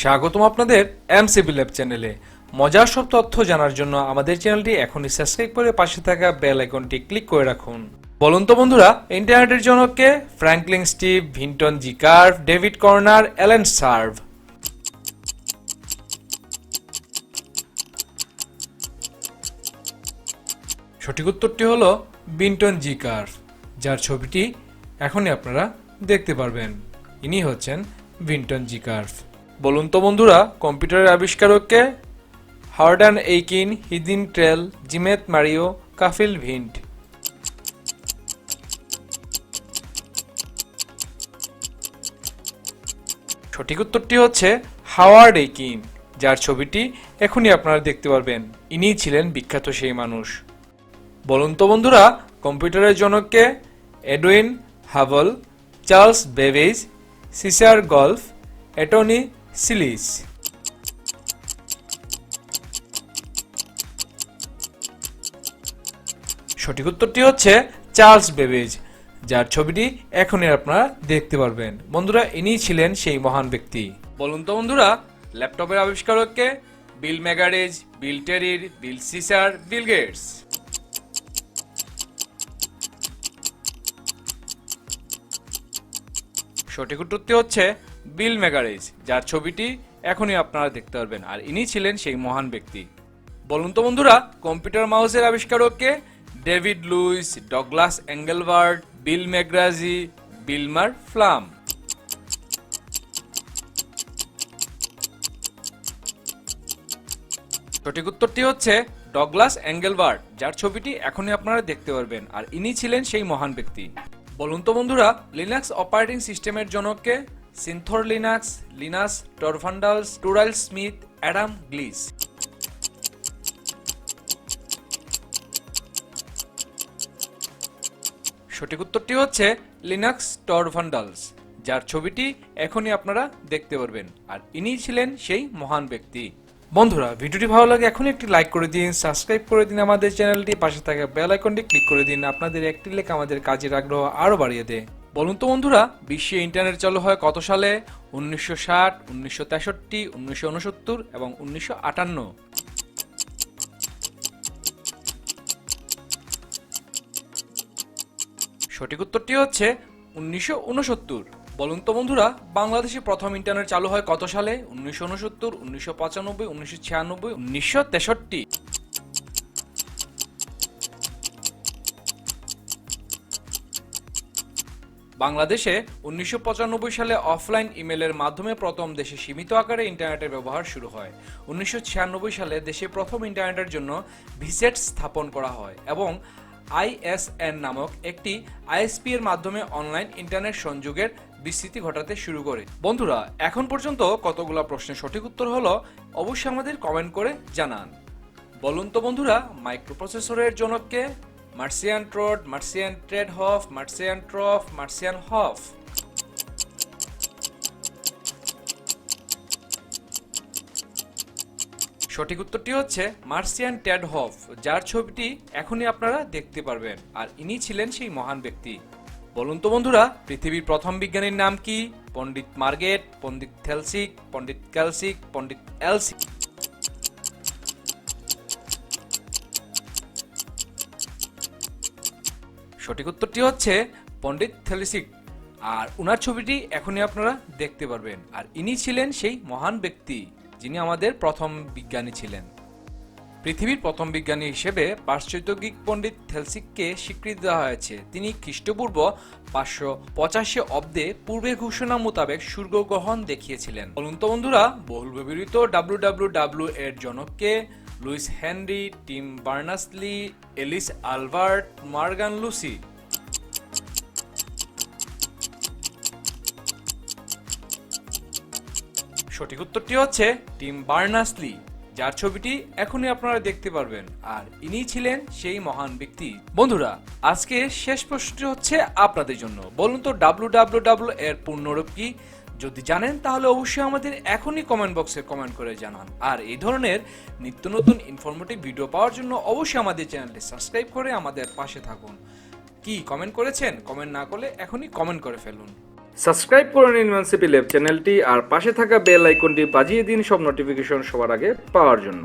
স্বাগতম আপনাদের MCB lab চ্যানেলে। মজার সব তথ্য জানার জন্য আমাদের চ্যানেলটি এখনই সাবস্ক্রাইব করে পাশে থাকা বেল আইকনটি ক্লিক করে রাখুন। বলুন তো বন্ধুরা, ইন্টারনেটের জনককে? ফ্র্যাঙ্কলিন স্টিভ, ভিন্টন জি কার্ভ, ডেভিড কর্নার, অ্যালেন সার্ভ। সঠিক উত্তরটি হলো ভিন্টন জি কার্ভ, যার ছবিটি এখনই আপনারা দেখতে পারবেন। ইনি হচ্ছেন ভিন্টন জি কার্ভ। বলুন তো বন্ধুরা, কম্পিউটারের আবিষ্কারককে? হার্ডান এইকিন, হিদিন ট্রেল, জিমেত মারিও, কাফিল ভিন্ট। সঠিক উত্তরটি হচ্ছে হাওয়ার্ড এইকিন, যার ছবিটি এখনই আপনারা দেখতে পারবেন। ইনিই ছিলেন বিখ্যাত সেই মানুষ। বলুন তো বন্ধুরা, কম্পিউটারের জনককে? এডউইন হাবল, চার্লস বেবেজ, সিসার গল্ফ, অ্যাটনি সিলিস। সঠিক উত্তরটি হচ্ছে চার্লস বেবেজ, যার ছবিটি এখনই আপনারা দেখতে পারবেন। বন্ধুরা, ইনিই ছিলেন সেই মহান ব্যক্তি। বলুন তো বন্ধুরা, ল্যাপটপের আবিষ্কারককে? বিল ম্যাগারেজ, বিল টেরির, বিল সিসার, বিল গেটস। সঠিক উত্তরটি হচ্ছে বিল ম্যাগারেজ, যার ছবিটি এখনই আপনারা দেখতে পারবেন, আর ইনি ছিলেন সেই মহান ব্যক্তি। বলুন তো বন্ধুরা, কম্পিউটার মাউসের আবিষ্কারককে? ডেভিড লুইস, ডগলাস এঙ্গেলবার্ট, বিল ম্যাকগ্রাজি, বিলমার ফ্লাম। সঠিক উত্তরটি হচ্ছে ডগলাস এঙ্গেলবার্ট, যার ছবিটি এখনই আপনারা দেখতে পারবেন, আর ইনি ছিলেন সেই মহান ব্যক্তি। বলুন তো বন্ধুরা, লিনাক্স অপারেটিং সিস্টেমের জনককে? সিনথর লিনাক্স, লিনাস টরভান্ডালস, টুরাইল স্মিথ, অ্যাডাম গ্লিস। সঠিক উত্তরটি হচ্ছে লিনাক্স টরভান্ডালস, যার ছবিটি এখনই আপনারা দেখতে পারবেন, আর ইনি ছিলেন সেই মহান ব্যক্তি। বন্ধুরা, ভিডিওটি ভালো লাগে এখনই একটি লাইক করে দিন, সাবস্ক্রাইব করে দিন আমাদের চ্যানেলটি, পাশে থাকা বেল আইকনটি ক্লিক করে দিন। আপনাদের একটি লেখ আমাদের কাজের আগ্রহ আরো বাড়িয়ে দেয়। বলুন তো বন্ধুরা, বিশ্বে ইন্টারনেট চালু হয় কত সালে? 1960, 1963, 1969 এবং 1958। সঠিক উত্তরটি হচ্ছে 1969। বলুন তো বন্ধুরা, বাংলাদেশে প্রথম ইন্টারনেট চালু হয় কত সালে? 1969, 1995, 1996, 1963। বাংলাদেশে 1995 সালে অফলাইন ইমেলের মাধ্যমে প্রথম দেশে সীমিত আকারে ইন্টারনেটের ব্যবহার শুরু হয়। 1996 সালে দেশে প্রথম ইন্টারনেটের জন্য ভিসেট স্থাপন করা হয় এবং ISN নামক একটি ISP এর মাধ্যমে অনলাইন ইন্টারনেট সংযোগের বিস্তৃতি ঘটাতে শুরু করে। বন্ধুরা, এখন পর্যন্ত কতগুলো প্রশ্নের সঠিক উত্তর হলো অবশ্যই আমাদের কমেন্ট করে জানান। বলুন তো বন্ধুরা, মাইক্রোপ্রসেসরের জনককে? মার্সিয়ান ট্রোড, মার্সিয়ান ট্রেড হফ, মার্সিয়ান ট্রফ, মার্সিয়ান হফ। সঠিক উত্তরটি হচ্ছে মার্সিয়ান ট্যাড হফ, যার ছবিটি এখনই আপনারা দেখতে পারবেন, আর ইনি ছিলেন সেই মহান ব্যক্তি। বলুন তো বন্ধুরা, পৃথিবীর প্রথম বিজ্ঞানীর নাম কি? পণ্ডিত মার্গেট, পণ্ডিত থেলসিক, পণ্ডিত ক্যালসিক, পণ্ডিত এলসিক। সঠিক উত্তরটি হচ্ছে পণ্ডিত থেলসিক, আর উনার ছবিটি এখনই আপনারা দেখতে পারবেন, আর ইনি ছিলেন সেই মহান ব্যক্তি যিনি আমাদের প্রথম বিজ্ঞানী ছিলেন। পৃথিবীর প্রথম বিজ্ঞানী হিসেবে পাশ্চাত্য গ্রিক পণ্ডিত থেলসিককে স্বীকৃতি দেওয়া হয়েছে। তিনি খ্রিস্টপূর্ব 585 অব্দে পূর্বের ঘোষণা মোতাবেক সূর্যগ্রহণ দেখিয়েছিলেন। বলুন তো বন্ধুরা, বহুল ব্যবহৃত www এর জনককে? Louis Henry, Tim Berners-Lee, Ellis Albert, Morgan Lucy. সঠিক উত্তরটি হচ্ছে টিম বার্নার্স-লি, যার ছবিটি এখনই আপনারা দেখতে পারবেন, আর ইনি ছিলেন সেই মহান ব্যক্তি। বন্ধুরা, আজকে শেষ প্রশ্নটি হচ্ছে আপনাদের জন্য। বলুন তো www এর পূর্ণরূপ কি? যদি জানেন তাহলে অবশ্যই আমাদের এখনই কমেন্ট বক্সে কমেন্ট করে জানান, আর এই ধরনের নিত্য নতুন ইনফরমেটিভ ভিডিও পাওয়ার জন্য অবশ্যই আমাদের চ্যানেলটি সাবস্ক্রাইব করে আমাদের পাশে থাকুন। কি কমেন্ট করেছেন? কমেন্ট না করলে এখনই কমেন্ট করে ফেলুন। সাবস্ক্রাইব করে নিন এমএনসিপি ল্যাব চ্যানেলটি আর পাশে থাকা বেল আইকনটি বাজিয়ে দিন সব নোটিফিকেশন সবার আগে পাওয়ার জন্য।